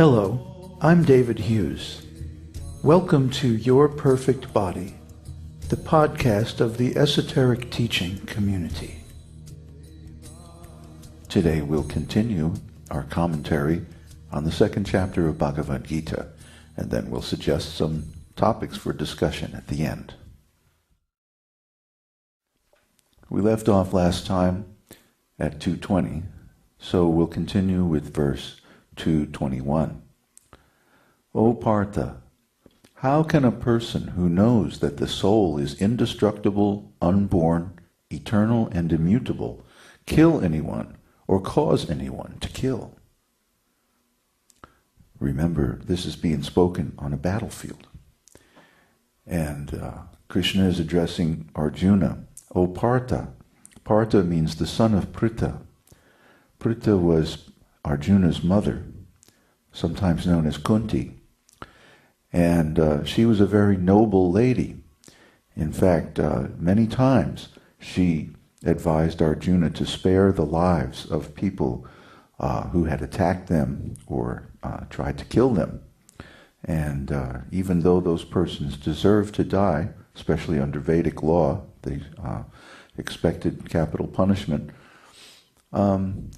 Hello, I'm David Hughes. Welcome to Your Perfect Body, the podcast of the Esoteric Teaching community. Today we'll continue our commentary on the second chapter of Bhagavad-gītā, and then we'll suggest some topics for discussion at the end. We left off last time at 220, so we'll continue with verse 221. O Partha, how can a person who knows that the soul is indestructible, unborn, eternal, and immutable kill anyone or cause anyone to kill? Remember, this is being spoken on a battlefield. And Krishna is addressing Arjuna. O Partha. Partha means the son of Pritha. Pritha was Arjuna's mother, sometimes known as Kunti. And she was a very noble lady. In fact, many times she advised Arjuna to spare the lives of people who had attacked them or tried to kill them. And even though those persons deserved to die, especially under Vedic law, they expected capital punishment,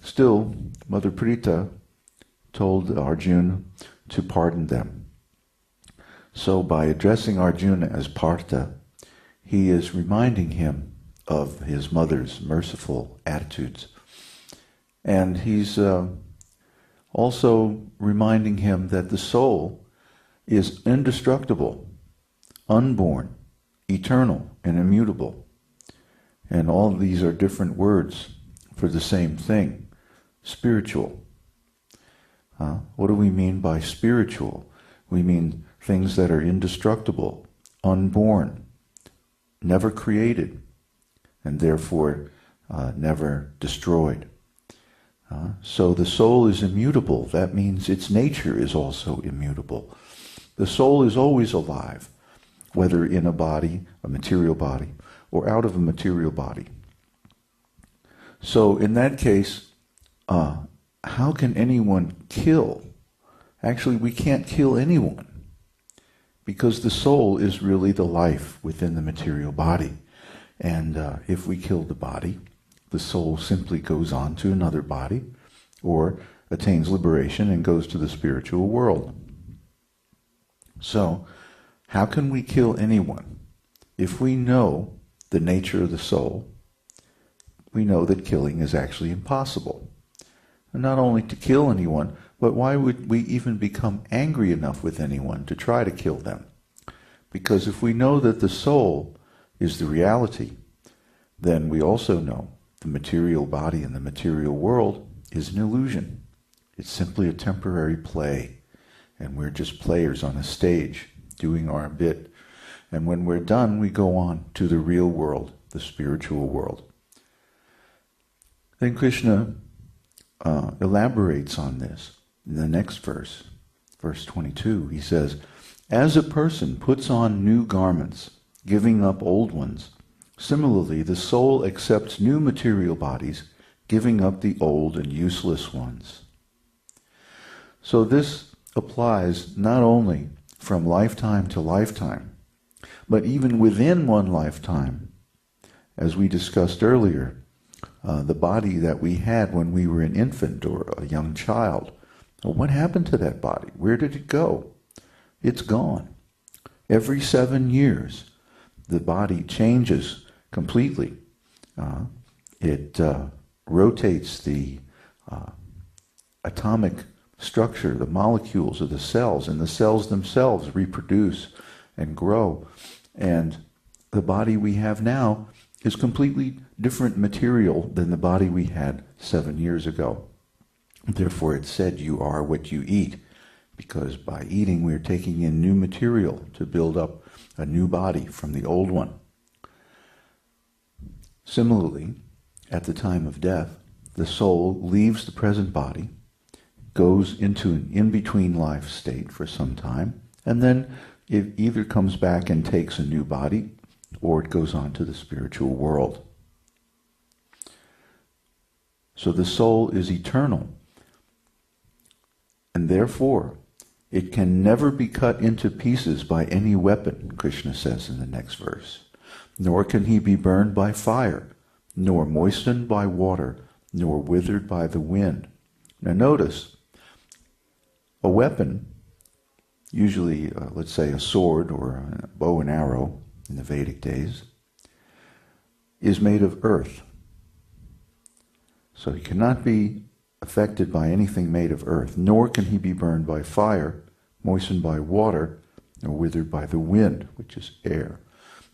still Mother Pritha told Arjuna to pardon them. So by addressing Arjuna as Partha, he is reminding him of his mother's merciful attitudes. And he's also reminding him that the soul is indestructible, unborn, eternal, and immutable. And all of these are different words for the same thing, spiritual. What do we mean by spiritual? We mean things that are indestructible, unborn, never created, and therefore never destroyed. So the soul is immutable. That means its nature is also immutable. The soul is always alive, whether in a body, a material body, or out of a material body. So in that case, how can anyone kill? Actually, we can't kill anyone, because the soul is really the life within the material body. And if we kill the body, the soul simply goes on to another body, or attains liberation and goes to the spiritual world. So, how can we kill anyone? If we know the nature of the soul, we know that killing is actually impossible. And not only to kill anyone, but why would we even become angry enough with anyone to try to kill them? Because if we know that the soul is the reality, then we also know the material body and the material world is an illusion. It's simply a temporary play, and we're just players on a stage doing our bit. And when we're done, we go on to the real world, the spiritual world. Then Krishna elaborates on this in the next verse, verse 22. He says, as a person puts on new garments, giving up old ones, similarly the soul accepts new material bodies, giving up the old and useless ones. So this applies not only from lifetime to lifetime, but even within one lifetime. As we discussed earlier, the body that we had when we were an infant or a young child, what happened to that body? Where did it go? It's gone. Every 7 years, the body changes completely. It rotates the atomic structure, the molecules of the cells, and the cells themselves reproduce and grow. And the body we have now is completely different material than the body we had 7 years ago. Therefore, it's said you are what you eat, because by eating we're taking in new material to build up a new body from the old one. Similarly, at the time of death, the soul leaves the present body, goes into an in-between life state for some time, and then it either comes back and takes a new body, or it goes on to the spiritual world. So the soul is eternal. And and therefore it can never be cut into pieces by any weapon, Krishna says in the next verse. Nor can he be burned by fire, nor moistened by water, nor withered by the wind. Now notice, a weapon, usually, let's say a sword or a bow and arrow in the Vedic days, is made of earth. So he cannot be affected by anything made of earth, nor can he be burned by fire, moistened by water, nor withered by the wind, which is air.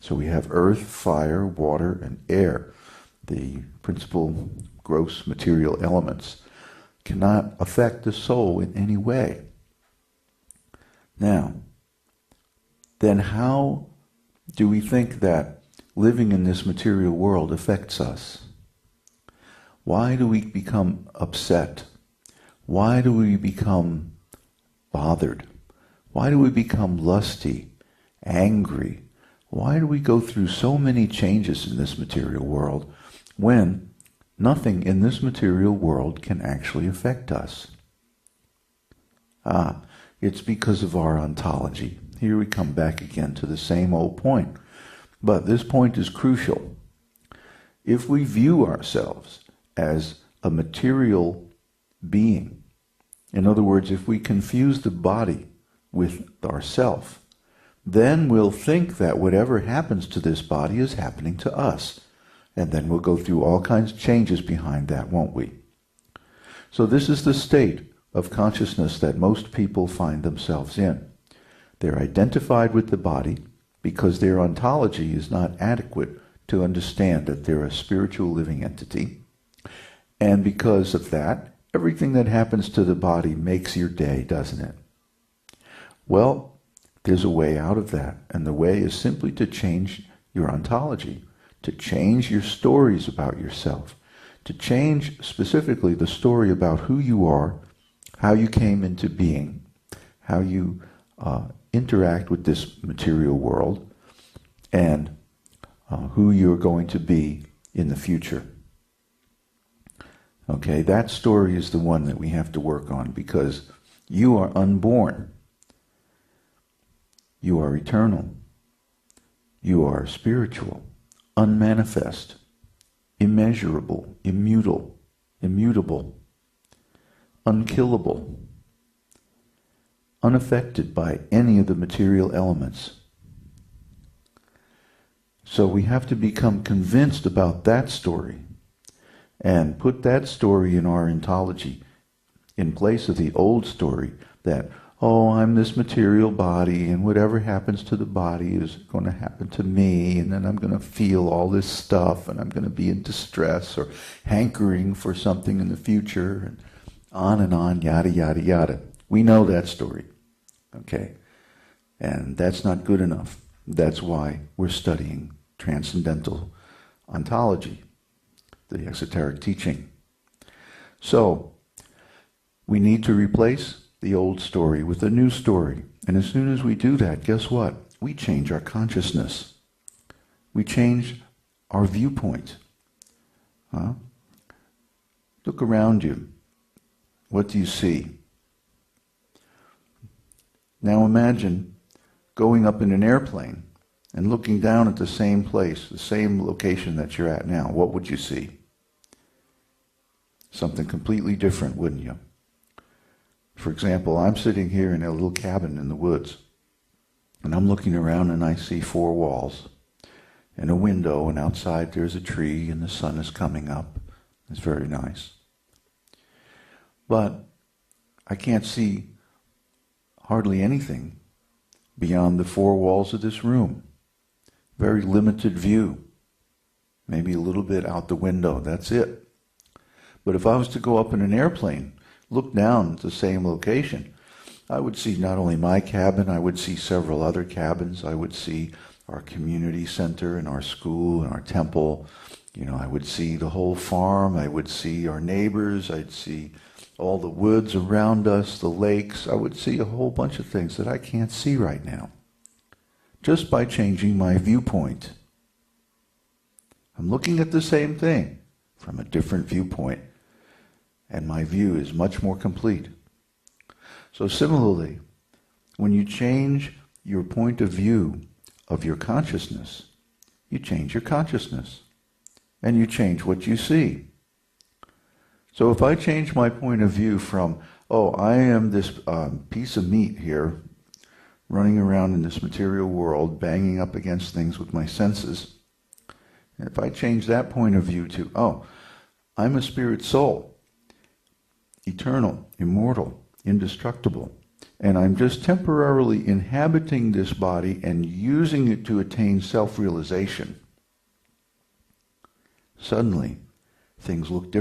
So we have earth, fire, water, and air. The principal gross material elements cannot affect the soul in any way. Now, then how do we think that living in this material world affects us? Why do we become upset? Why do we become bothered? Why do we become lusty, angry? Why do we go through so many changes in this material world when nothing in this material world can actually affect us? It's because of our ontology. Here we come back again to the same old point. But this point is crucial. If we view ourselves as a material being, in other words, if we confuse the body with ourself, then we'll think that whatever happens to this body is happening to us. And then we'll go through all kinds of changes behind that, won't we? So this is the state of consciousness that most people find themselves in. They're identified with the body because their ontology is not adequate to understand that they're a spiritual living entity. And because of that, everything that happens to the body makes your day, doesn't it? Well, there's a way out of that, and the way is simply to change your ontology, to change your stories about yourself, to change specifically the story about who you are, how you came into being, how you interact with this material world, and who you're going to be in the future. Okay, that story is the one that we have to work on, because you are unborn. You are eternal. You are spiritual, unmanifest, immeasurable, immutable, unkillable, unaffected by any of the material elements. So we have to become convinced about that story and put that story in our ontology in place of the old story that, oh, I'm this material body, and whatever happens to the body is going to happen to me, and then I'm going to feel all this stuff, and I'm going to be in distress or hankering for something in the future, and on, yada, yada, yada. We know that story, okay? And that's not good enough. That's why we're studying transcendental ontology, the esoteric teaching. So, we need to replace the old story with a new story. And as soon as we do that, guess what? We change our consciousness. We change our viewpoint. Look around you. What do you see? Now imagine going up in an airplane and looking down at the same place, the same location that you're at now. What would you see? Something completely different, wouldn't you? For example, I'm sitting here in a little cabin in the woods, and I'm looking around and I see 4 walls and a window, and outside there's a tree and the sun is coming up. It's very nice. But I can't see hardly anything beyond the 4 walls of this room. Very limited view. Maybe a little bit out the window, that's it. But if I was to go up in an airplane, look down at the same location, I would see not only my cabin, I would see several other cabins. I would see our community center and our school and our temple. I would see the whole farm. I would see our neighbors. I'd see all the woods around us, the lakes. I would see a whole bunch of things that I can't see right now, just by changing my viewpoint. I'm looking at the same thing from a different viewpoint, and my view is much more complete. So similarly, when you change your point of view of your consciousness, you change your consciousness, and you change what you see. So if I change my point of view from, oh, I am this piece of meat here, running around in this material world, banging up against things with my senses, and if I change that point of view to, oh, I'm a spirit soul, eternal, immortal, indestructible, and I'm just temporarily inhabiting this body and using it to attain self-realization, suddenly things look different.